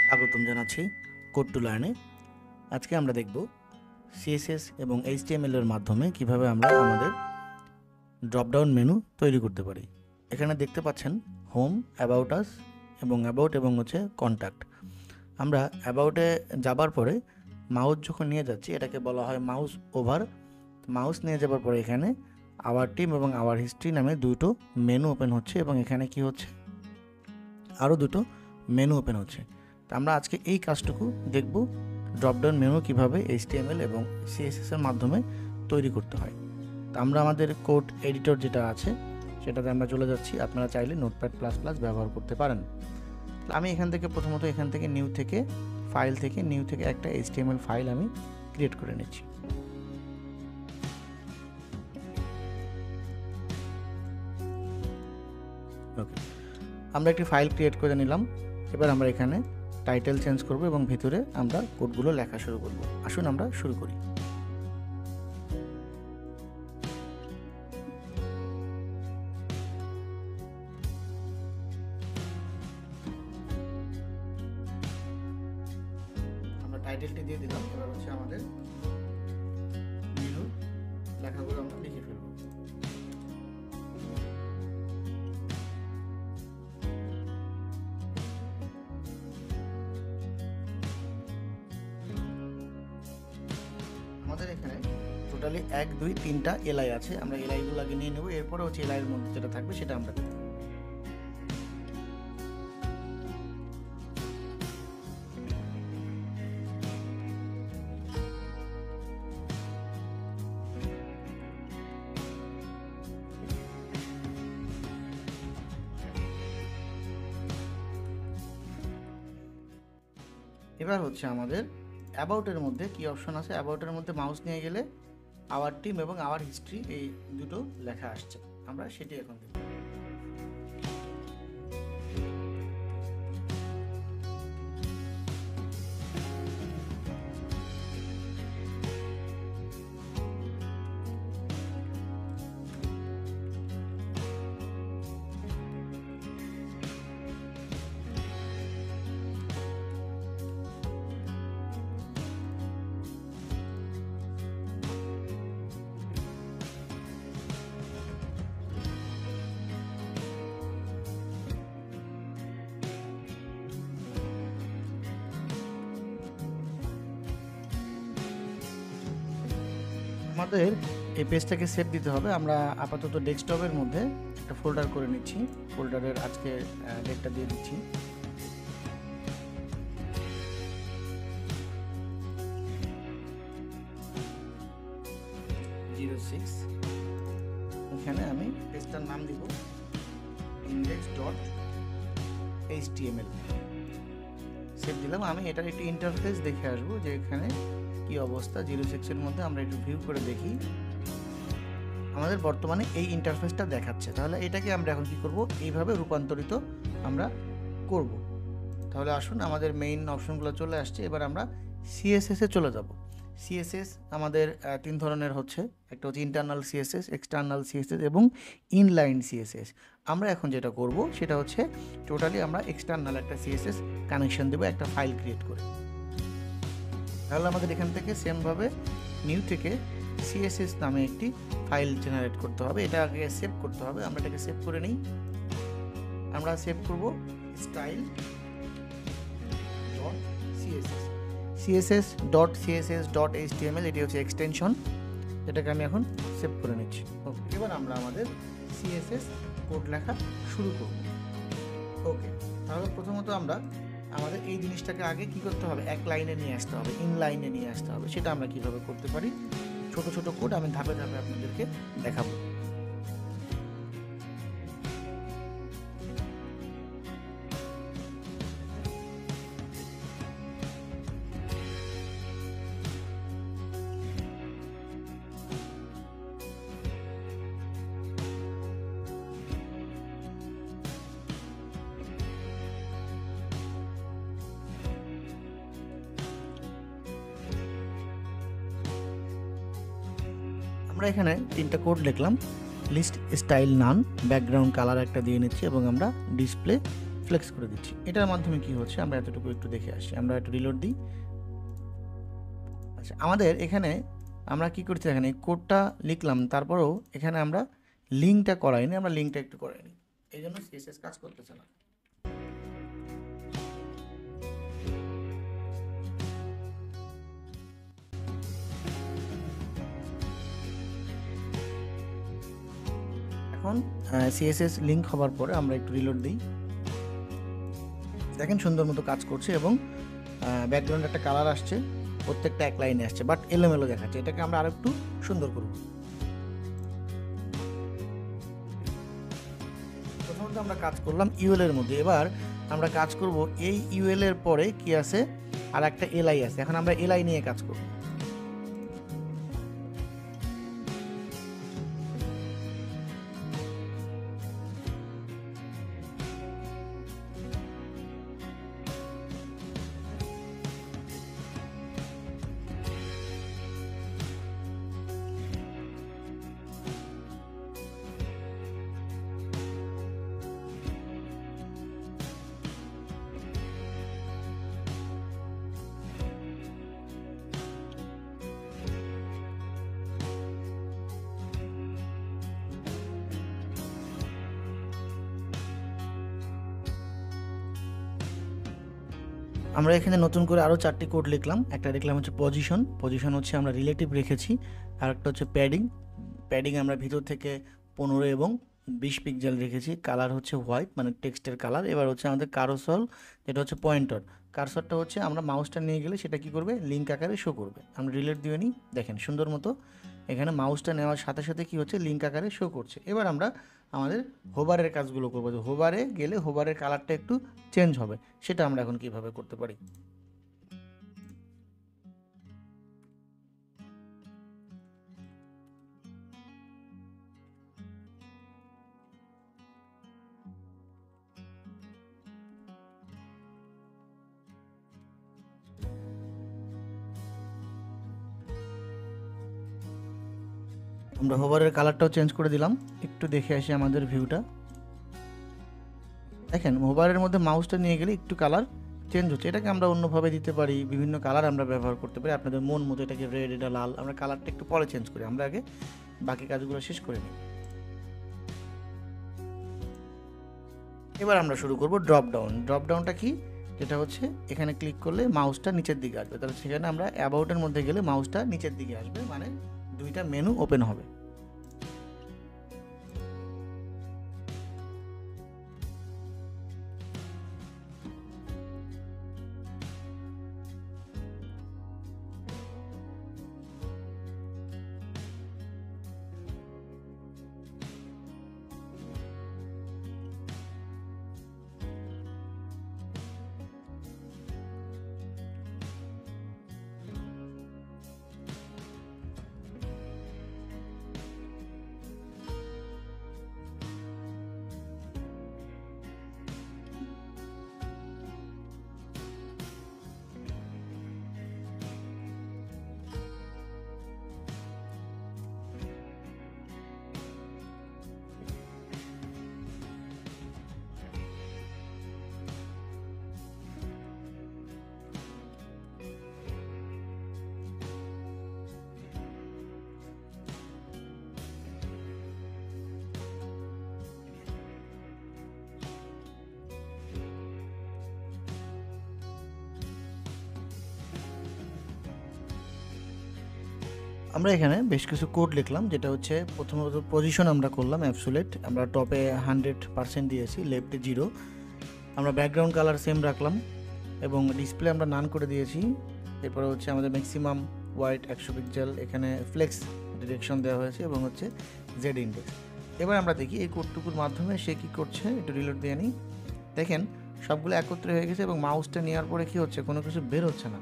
স্বাগতম জানাচ্ছি code two লার্নে। আজকে আমরা দেখব সিএসএস এবং এইচটিএমএল এর মাধ্যমে কিভাবে আমরা আমাদের ড্রপডাউন মেনু তৈরি করতে পারি। এখানে দেখতে পাচ্ছেন হোম, অ্যাবাউট আস এবং অ্যাবাউট এবং হচ্ছে কন্ট্যাক্ট। আমরা অ্যাবাউটে যাবার পরে মাউস যখন নিয়ে যাচ্ছি এটাকে বলা হয় মাউস ওভার। মাউস নিয়ে যাবার পরে এখানে আওয়ার টিম এবং আওয়ার হিস্ট্রি নামে দুটো মেনু ওপেন হচ্ছে এবং এখানে কি হচ্ছে, আরও দুটো মেনু ওপেন হচ্ছে। তো আমরা আজকে এই কাজটুকু দেখব, ড্রপডাউন মেনু কীভাবে এইচটিএমএল এবং সিএসএস এর মাধ্যমে তৈরি করতে হয়। তো আমরা আমাদের কোড এডিটর যেটা আছে সেটাতে আমরা চলে যাচ্ছি। আপনারা চাইলে নোটপ্যাড প্লাস প্লাস ব্যবহার করতে পারেন। আমি এখান থেকে প্রথমত নিউ থেকে ফাইল থেকে নিউ থেকে একটা এইচটিএমএল ফাইল আমি ক্রিয়েট করে নিচ্ছি। ওকে, আমরা একটি ফাইল ক্রিয়েট করে নিলাম। এবার আমরা এখানে টাইটেল চেঞ্জ করব এবং ভিতরে আমরা কোডগুলো লেখা শুরু করব। আসুন আমরা শুরু করি। আমরা টাইটেলটি দিয়ে দিলাম। এবার হচ্ছে আমাদের মেনু লেখাগুলো আমরা লিখে ফেলব। আমাদের এখানে টোটালি 1 2 3টা এলআই আছে। আমরা এলআইগুলো আগে নিয়ে নেব, এরপরে হচ্ছে এলআইয়ের মধ্যে যেটা থাকবে সেটা আমরা দেব। এবার হচ্ছে আমাদের অ্যাবাউটের মধ্যে কি অপশন আছে। অ্যাবাউটের মধ্যে মাউস নিয়ে গেলে আওয়ার টিম এবং আওয়ার হিস্ট্রি এই দুটো লেখা আসছে। আমরা সেটি এখন দেব। আমাদের এই পেজটাকে সেভ দিতে হবে। আমরা আপাতত ডেস্কটপের মধ্যে একটা ফোল্ডার করে নিচ্ছি। ফোল্ডারের আজকে ডেটটা দিয়ে দিচ্ছি। এখানে আমি পেজটার নাম দিব index.html। সেভ দিলাম। আমি এটার একটু ইন্টারফেস দেখে আসবো যে এখানে কি অবস্থা। 06 এর মধ্যে আমরা একটু ভিউ করে দেখি। আমাদের বর্তমানে এই ইন্টারফেসটা দেখাচ্ছে। তাহলে এটাকে আমরা এখন কি করব, এইভাবে রূপান্তরিত আমরা করব। তাহলে আসুন, আমাদের মেইন অপশনগুলো চলে আসছে। এবার আমরা সিএসএস এ চলে যাব। সিএসএস আমাদের 3 ধরনের হচ্ছে। একটা হচ্ছে ইন্টারনাল সিএসএস, এক্সটার্নাল সিএসএস এবং ইনলাইন সিএসএস। আমরা এখন যেটা করব সেটা হচ্ছে টোটালি আমরা এক্সটার্নাল একটা সিএসএস কানেকশন দেব একটা ফাইল ক্রিয়েট করে। তাহলে আমাদের এখান থেকে সেমভাবে নিউ থেকে সিএসএস নামে একটি ফাইল জেনারেট করতে হবে। এটা আগে সেভ করতে হবে। আমরা এটাকে সেভ করে নিই। আমরা সেভ করব style.css, এটি হচ্ছে এক্সটেনশন। এটাকে আমি এখন সেভ করে নিচ্ছি। ওকে, এবার আমরা আমাদের সিএসএস কোড লেখা শুরু করব। ওকে, তাহলে প্রথমত আমরা আমাদের এই জিনিসটাকে আগে কি করতে হবে, এক লাইনে নিয়ে আসতে হবে, ইনলাইনে নিয়ে আসতে হবে। সেটা আমরা কিভাবে করতে পারি, ছোট ছোট কোড আমি ধাপে ধাপে আপনাদেরকে দেখাবো। আমরা এখানে 3টা কোড লিখলাম। লিস্ট স্টাইল নান, ব্যাকগ্রাউন্ড কালার একটা দিয়ে নিচ্ছি এবং আমরা ডিসপ্লে ফ্লেক্স করে দিচ্ছি। এটার মাধ্যমে কি হচ্ছে আমরা এতটুকু একটু দেখে আসি। আমরা একটু রিলোড দিই। আচ্ছা, আমাদের এখানে আমরা কি করছি, এখানে কোডটা লিখলাম, তারপরেও এখানে আমরা লিঙ্কটা করাইনি, আমরা লিঙ্কটা একটু করাইনি, এই জন্য সিএসএস কাজ করতেছে না। এখন সিএসএস লিঙ্ক হওয়ার পরে আমরা একটু রিলোড দিই। দেখেন সুন্দর মতো কাজ করছে এবং ব্যাকগ্রাউন্ডে একটা কালার আসছে, প্রত্যেকটা এক লাইনে আসছে, বাট এলোমেলো দেখাচ্ছে। এটাকে আমরা আরেকটু সুন্দর করব। প্রথমত আমরা কাজ করলাম ইউএল এর মধ্যে, এবার আমরা কাজ করব এই ইউএল এর পরে কি আছে, আর একটা এলআই আছে। এখন আমরা এলআই নিয়ে কাজ করব। আমরা এখানে নতুন করে আরও 4টি কোড লিখলাম। একটা লিখলাম হচ্ছে পজিশন হচ্ছে আমরা রিলেটিভ রেখেছি, আর একটা হচ্ছে প্যাডিং আমরা ভিতর থেকে 15 এবং 20 পিক্সেল রেখেছি। কালার হচ্ছে হোয়াইট, মানে টেক্সটের কালার। এবার হচ্ছে আমাদের কারোসল, যেটা হচ্ছে পয়েন্টার। কারসরটা হচ্ছে আমরা মাউসটা নিয়ে গেলে সেটা কি করবে, লিঙ্ক আকারে শো করবে। আমরা রিলেট দিয়ে নিই, দেখেন সুন্দর মতো এখানে মাউসটা নেওয়ার সাথে সাথে কি হচ্ছে, লিঙ্ক আকারে শো করছে। এবার আমরা আমাদের হোভারের কাজগুলো করবো। যে হোভারে গেলে হোভারের কালারটা একটু চেঞ্জ হবে, সেটা আমরা এখন কিভাবে করতে পারি। আমরা হোভারের কালারটাও চেঞ্জ করে দিলাম। একটু দেখে আসি আমাদের ভিউটা। দেখেন হোভারের মধ্যে মাউসটা নিয়ে গেলে একটু কালার চেঞ্জ হচ্ছে। এটাকে আমরা অন্যভাবে দিতে পারি, বিভিন্ন কালার আমরা ব্যবহার করতে পারি। আপনাদের মন মতো, এটাকে রেড, এটা লাল, আমরা কালারটা একটু পরে চেঞ্জ করি। আমরা আগে বাকি কাজগুলো শেষ করে নিই। এবার আমরা শুরু করব ড্রপডাউনটা কি, যেটা হচ্ছে এখানে ক্লিক করলে মাউসটা নিচের দিকে আসবে। তাহলে সেখানে আমরা অ্যাবাউটের মধ্যে গেলে মাউসটা নিচের দিকে আসবে, মানে দুইটা মেনু ওপেন হবে। আমরা এখানে বেশ কিছু কোড লিখলাম, যেটা হচ্ছে প্রথমত পজিশন আমরা করলাম অ্যাবসোলিউট, আমরা টপে 100% দিয়েছি, লেফটে 0। আমরা ব্যাকগ্রাউন্ড কালার সেম রাখলাম এবং ডিসপ্লে আমরা নান করে দিয়েছি। এরপরে হচ্ছে আমাদের ম্যাক্সিমাম ওয়াইড 100 পিক্সেল, এখানে ফ্লেক্স ডিরেকশন দেওয়া হয়েছে এবং হচ্ছে জেড ইন্ডেক্স। এবার আমরা দেখি এই কোডটুকুর মাধ্যমে সে কী করছে। একটু রিলোড দিয়ে নিই। দেখেন সবগুলো একত্রে হয়ে গেছে এবং মাউসটা নেওয়ার পরে কী হচ্ছে, কোনো কিছু বের হচ্ছে না।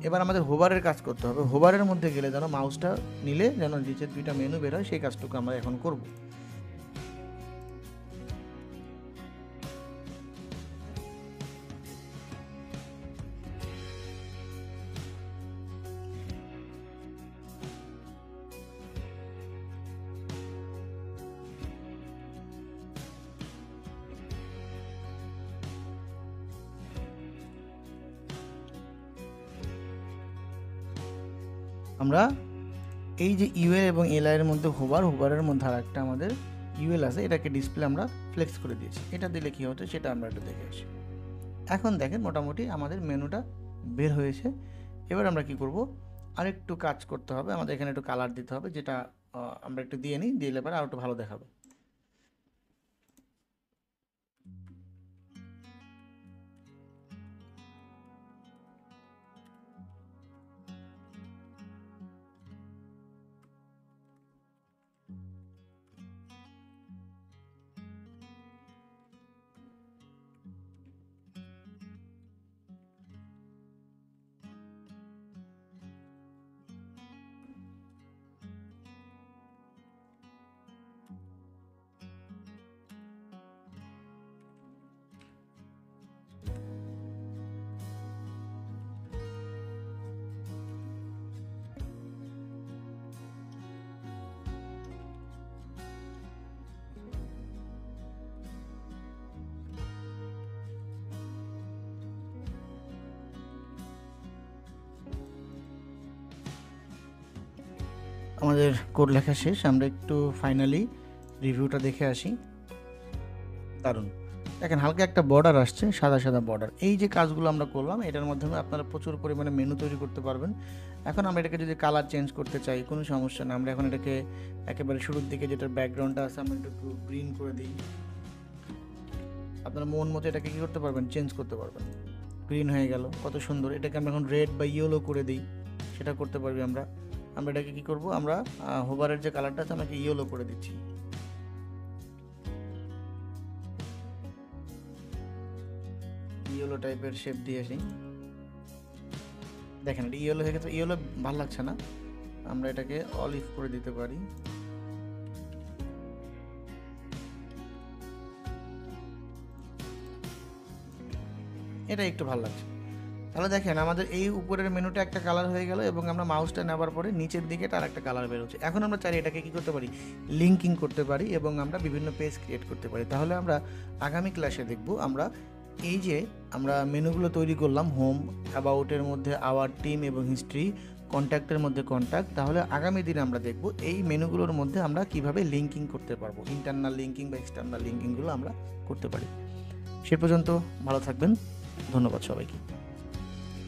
এবার আমাদের হোভারের কাজ করতে হবে। হোভারের মধ্যে গেলে যেন মাউসটা নিলে যেন নিচের দুইটা মেনু বের হয়, সেই কাজটুকু আমরা এখন করব। আমরা এই যে ইউএল এবং এলআই এর মধ্যে হোভারের মধ্যে আর একটা আমাদের ইউএল আছে, এটাকে ডিসপ্লে আমরা ফ্লেক্স করে দিয়েছি। এটা দিলে কি হচ্ছে সেটা আমরা একটু দেখে আসি। এখন দেখেন মোটামুটি আমাদের মেনুটা বের হয়েছে। এবার আমরা কি করব, আরেকটু কাজ করতে হবে, আমাদের এখানে একটু কালার দিতে হবে, যেটা আমরা একটু দিয়ে নিই, দিলে পরে আর একটু ভালো দেখাবে। আমাদের কোড লেখা শেষ, আমরা একটু ফাইনালি রিভিউটা দেখে আসি। দারুণ, দেখেন হালকা একটা বর্ডার আসছে, সাদা সাদা বর্ডার। এই যে কাজগুলো আমরা করলাম, এটার মাধ্যমে আপনারা প্রচুর পরিমাণে মেনু তৈরি করতে পারবেন। এখন আমরা এটাকে যদি কালার চেঞ্জ করতে চাই, কোনো সমস্যা না, আমরা এখন এটাকে একেবারে শুরুর দিকে যেটার ব্যাকগ্রাউন্ডটা আছে আমরা একটু গ্রিন করে দিই। আপনারা মন মতো এটাকে কী করতে পারবেন, চেঞ্জ করতে পারবেন। গ্রিন হয়ে গেল, কত সুন্দর। এটাকে আমরা এখন রেড বা ইয়েলো করে দিই, সেটা করতে পারবি আমরা। আমরা এটাকে কী করবো, আমরা হোভারের যে কালারটা আছে আমাকে ইয়েলো করে দিচ্ছি। ইয়েলো টাইপের শেপ দিয়ে আসি। দেখেন এটা ইয়েলো হয়ে গেছে, ইয়েলো ভালো লাগছে না, আমরা এটাকে অলিভ করে দিতে পারি। এটা একটু ভালো লাগছে। তাহলে দেখেন আমাদের এই উপরের মেনুটা একটা কালার হয়ে গেল, এবং আমরা মাউসটা নেওয়ার পরে নিচের দিকে তার একটা কালার বেরোচ্ছে। এখন আমরা চাই এটাকে কী করতে পারি, লিঙ্কিং করতে পারি, এবং আমরা বিভিন্ন পেজ ক্রিয়েট করতে পারি। তাহলে আমরা আগামী ক্লাসে দেখব আমরা এই যে আমরা মেনুগুলো তৈরি করলাম, হোম, অ্যাবাউটের মধ্যে আওয়ার, টিম এবং হিস্ট্রি, কন্ট্যাক্টের মধ্যে কন্ট্যাক্ট। তাহলে আগামী দিনে আমরা দেখব এই মেনুগুলোর মধ্যে আমরা কিভাবে লিঙ্কিং করতে পারবো, ইন্টারনাল লিঙ্কিং বা এক্সটার্নাল লিঙ্কিংগুলো আমরা করতে পারি। সে পর্যন্ত ভালো থাকবেন, ধন্যবাদ সবাইকে।